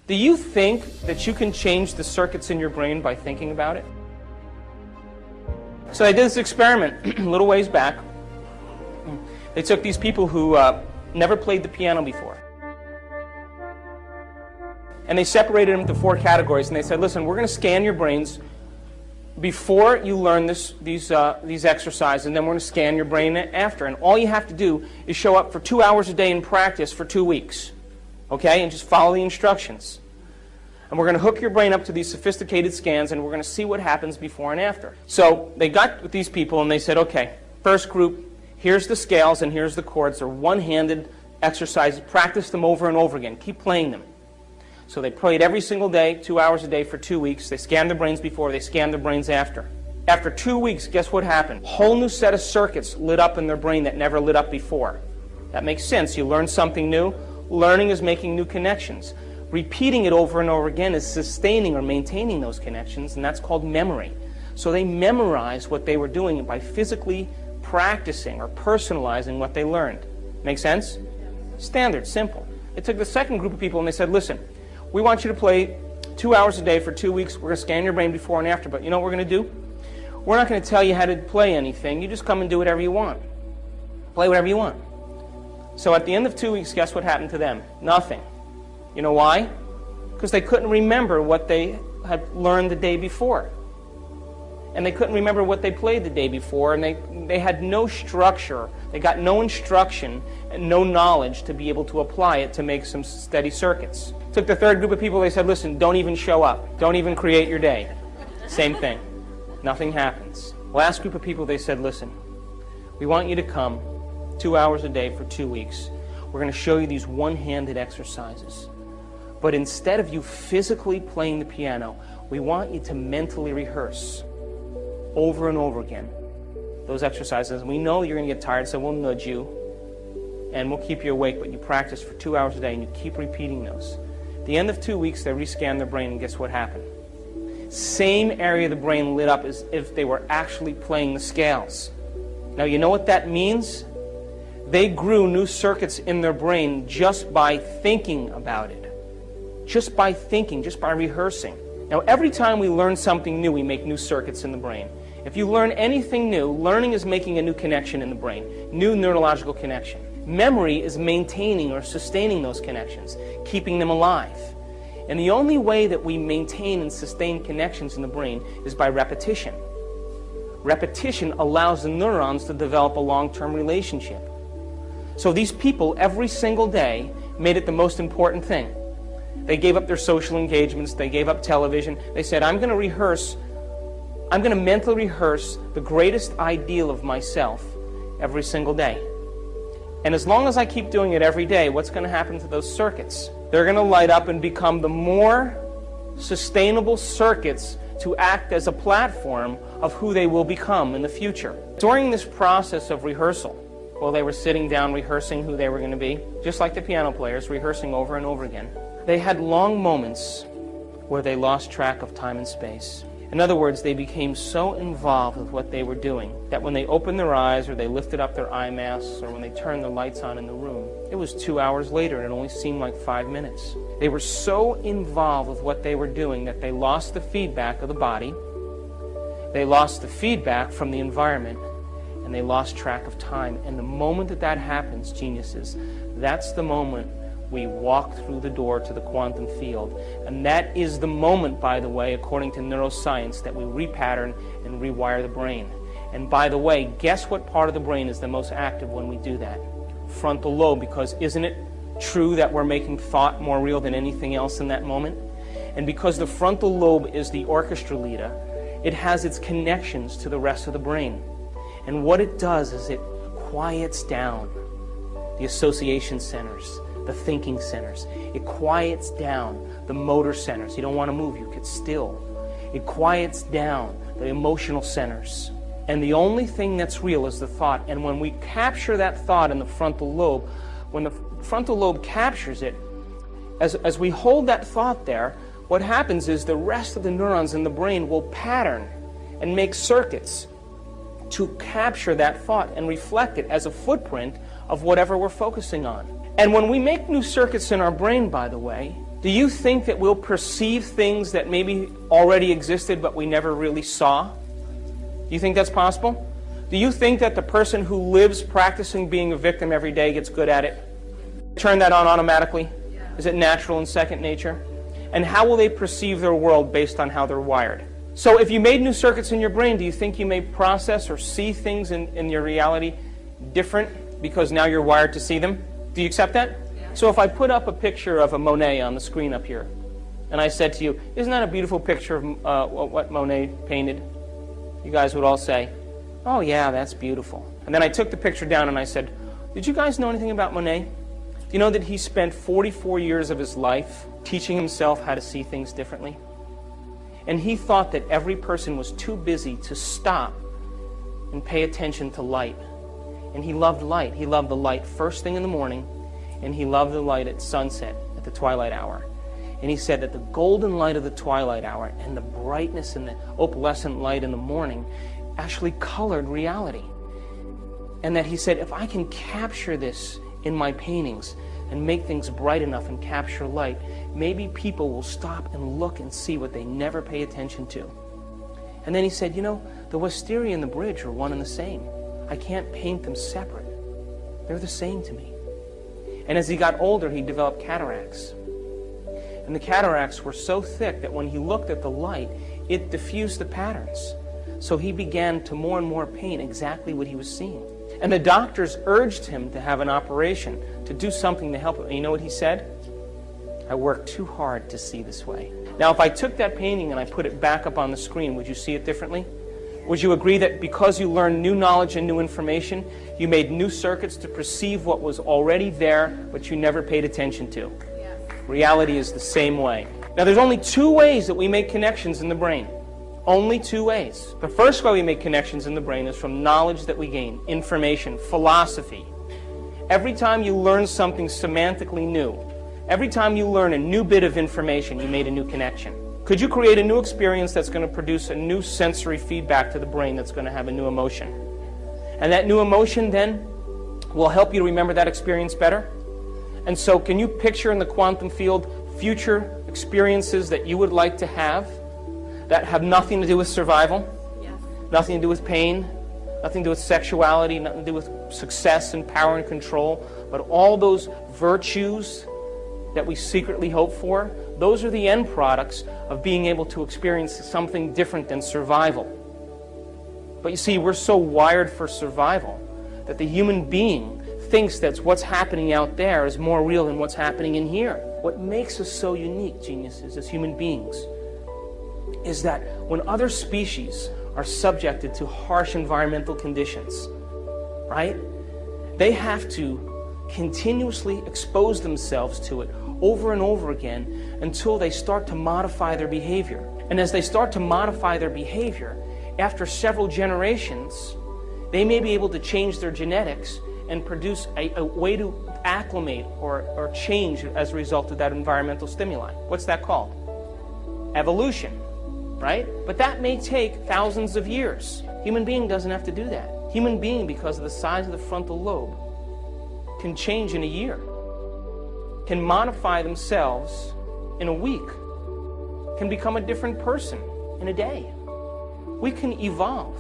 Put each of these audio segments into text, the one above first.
Do you think that you can change the circuits in your brain by thinking about it? So I did this experiment a little ways back. They took these people who never played the piano before. And they separated them into 4 categories. And they said, listen, we're going to scan your brains before you learn these exercises, and then we're going to scan your brain after. And all you have to do is show up for 2 hours a day in practice for 2 weeks. Okay? And just follow the instructions. And we're going to hook your brain up to these sophisticated scans, and we're going to see what happens before and after. So they got with these people, and they said, okay, first group, here's the scales and here's the chords. They're one-handed exercises. Practice them over and over again. Keep playing them. So they played every single day, 2 hours a day for 2 weeks. They scanned their brains before, they scanned their brains after. After 2 weeks, guess what happened? A whole new set of circuits lit up in their brain that never lit up before. That makes sense. You learn something new. Learning is making new connections. Repeating it over and over again is sustaining or maintaining those connections, and that's called memory. So they memorized what they were doing by physically practicing or personalizing what they learned. Make sense? Standard, simple. They took the second group of people and they said, listen, we want you to play 2 hours a day for 2 weeks. We're going to scan your brain before and after, but you know what we're going to do? We're not going to tell you how to play anything. You just come and do whatever you want. Play whatever you want. So at the end of 2 weeks, guess what happened to them? Nothing. You know why? Because they couldn't remember what they had learned the day before. And they couldn't remember what they played the day before, and they had no structure. They got no instruction and no knowledge to be able to apply it to make some steady circuits. Took the third group of people, they said, listen, don't even show up. Don't even create your day. Same thing. Nothing happens. Last group of people, they said, listen, we want you to come 2 hours a day for 2 weeks. We're going to show you these one-handed exercises. But instead of you physically playing the piano, we want you to mentally rehearse over and over again those exercises. We know you're going to get tired, so we'll nudge you and we'll keep you awake, but you practice for 2 hours a day and you keep repeating those. At the end of 2 weeks, they rescanned their brain, and guess what happened? Same area of the brain lit up as if they were actually playing the scales. Now, you know what that means? They grew new circuits in their brain just by thinking about it. Just by thinking, just by rehearsing. Now, every time we learn something new, we make new circuits in the brain. If you learn anything new, learning is making a new connection in the brain, new neurological connection. Memory is maintaining or sustaining those connections, keeping them alive. And the only way that we maintain and sustain connections in the brain is by repetition. Repetition allows the neurons to develop a long-term relationship. So these people, every single day, made it the most important thing. They gave up their social engagements, they gave up television. They said, I'm going to mentally rehearse the greatest ideal of myself every single day. And as long as I keep doing it every day, what's going to happen to those circuits? They're going to light up and become the more sustainable circuits to act as a platform of who they will become in the future. During this process of rehearsal, while they were sitting down rehearsing who they were going to be, just like the piano players, rehearsing over and over again, they had long moments where they lost track of time and space. In other words, they became so involved with what they were doing that when they opened their eyes or they lifted up their eye masks or when they turned the lights on in the room, it was 2 hours later and it only seemed like 5 minutes. They were so involved with what they were doing that they lost the feedback of the body, they lost the feedback from the environment, and they lost track of time. And the moment that that happens, geniuses, that's the moment we walk through the door to the quantum field. And that is the moment, by the way, according to neuroscience, that we repattern and rewire the brain. And by the way, guess what part of the brain is the most active when we do that? Frontal lobe, because isn't it true that we're making thought more real than anything else in that moment? And because the frontal lobe is the orchestra leader, it has its connections to the rest of the brain. And what it does is it quiets down the association centers, the thinking centers. It quiets down the motor centers. You don't want to move, you get still. It quiets down the emotional centers. And the only thing that's real is the thought. And when we capture that thought in the frontal lobe, when the frontal lobe captures it, as we hold that thought there, what happens is the rest of the neurons in the brain will pattern and make circuits to capture that thought and reflect it as a footprint of whatever we're focusing on. And when we make new circuits in our brain, by the way, Do you think that we'll perceive things that maybe already existed but we never really saw? Do you think that's possible? Do you think that the person who lives practicing being a victim every day gets good at it? Turn that on automatically? Is it natural and second nature? And how will they perceive their world based on how they're wired? So if you made new circuits in your brain, do you think you may process or see things in your reality different because now you're wired to see them? Do you accept that? Yeah. So if I put up a picture of a Monet on the screen up here, and I said to you, isn't that a beautiful picture of what Monet painted? You guys would all say, oh yeah, that's beautiful. And then I took the picture down and I said, did you guys know anything about Monet? Do you know that he spent 44 years of his life teaching himself how to see things differently? And he thought that every person was too busy to stop and pay attention to light. And he loved light. He loved the light first thing in the morning, and he loved the light at sunset, at the twilight hour. And he said that the golden light of the twilight hour and the brightness and the opalescent light in the morning actually colored reality. And that he said, if I can capture this in my paintings and make things bright enough and capture light, maybe people will stop and look and see what they never pay attention to. And then he said, you know, the wisteria and the bridge are one and the same. I can't paint them separate. They're the same to me. And as he got older, he developed cataracts. And the cataracts were so thick that when he looked at the light, it diffused the patterns. So he began to more and more paint exactly what he was seeing. And the doctors urged him to have an operation, to do something to help him. And you know what he said? I worked too hard to see this way. Now, if I took that painting and I put it back up on the screen, would you see it differently? Would you agree that because you learned new knowledge and new information, you made new circuits to perceive what was already there, but you never paid attention to? Yes. Reality is the same way. Now, there's only two ways that we make connections in the brain. Only two ways. The first way we make connections in the brain is from knowledge that we gain, information, philosophy. Every time you learn something semantically new, every time you learn a new bit of information, you made a new connection. Could you create a new experience that's going to produce a new sensory feedback to the brain that's going to have a new emotion? And that new emotion then will help you to remember that experience better? And so can you picture in the quantum field future experiences that you would like to have that have nothing to do with survival? Yes. Nothing to do with pain, nothing to do with sexuality, nothing to do with success and power and control, but all those virtues that we secretly hope for, those are the end products of being able to experience something different than survival. But you see, we're so wired for survival that the human being thinks that what's happening out there is more real than what's happening in here. What makes us so unique, geniuses, as human beings, is that when other species are subjected to harsh environmental conditions, right, they have to continuously expose themselves to it over and over again until they start to modify their behavior. And as they start to modify their behavior, after several generations, they may be able to change their genetics and produce a way to acclimate or change as a result of that environmental stimuli. What's that called? Evolution, right? But that may take thousands of years. Human being doesn't have to do that. Human being, because of the size of the frontal lobe, can change in a year, can modify themselves in a week, can become a different person in a day. We can evolve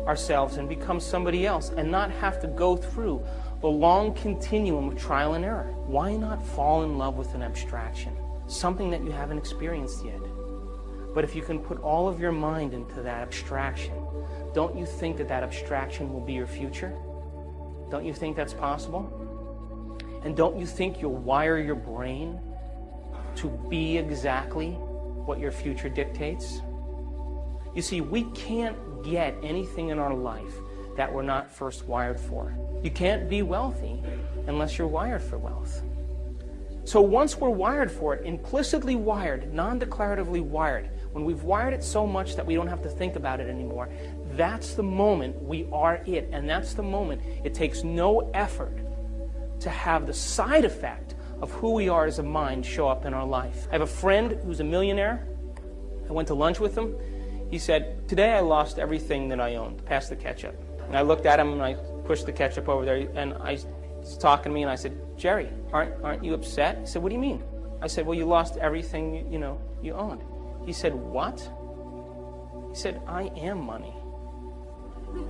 ourselves and become somebody else and not have to go through the long continuum of trial and error. Why not fall in love with an abstraction, something that you haven't experienced yet? But if you can put all of your mind into that abstraction, don't you think that that abstraction will be your future? Don't you think that's possible? And don't you think you'll wire your brain to be exactly what your future dictates? You see, we can't get anything in our life that we're not first wired for. You can't be wealthy unless you're wired for wealth. So once we're wired for it, implicitly wired, non-declaratively wired, when we've wired it so much that we don't have to think about it anymore, that's the moment we are it. And that's the moment it takes no effort to have the side effect of who we are as a mind show up in our life. I have a friend who's a millionaire. I went to lunch with him. He said, today I lost everything that I owned. Pass the ketchup. And I looked at him and I pushed the ketchup over there, and he's talking to me, and I said, Jerry, aren't you upset? He said, what do you mean? I said, well, you lost everything, you owned. He said, what? He said, I am money.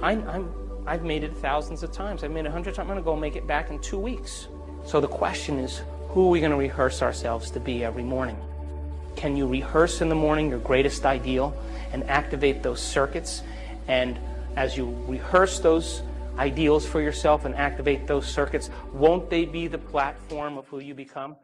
I've made it thousands of times. I've made it 100 times. I'm going to go make it back in 2 weeks. So the question is, who are we going to rehearse ourselves to be every morning? Can you rehearse in the morning your greatest ideal and activate those circuits? And as you rehearse those ideals for yourself and activate those circuits, won't they be the platform of who you become?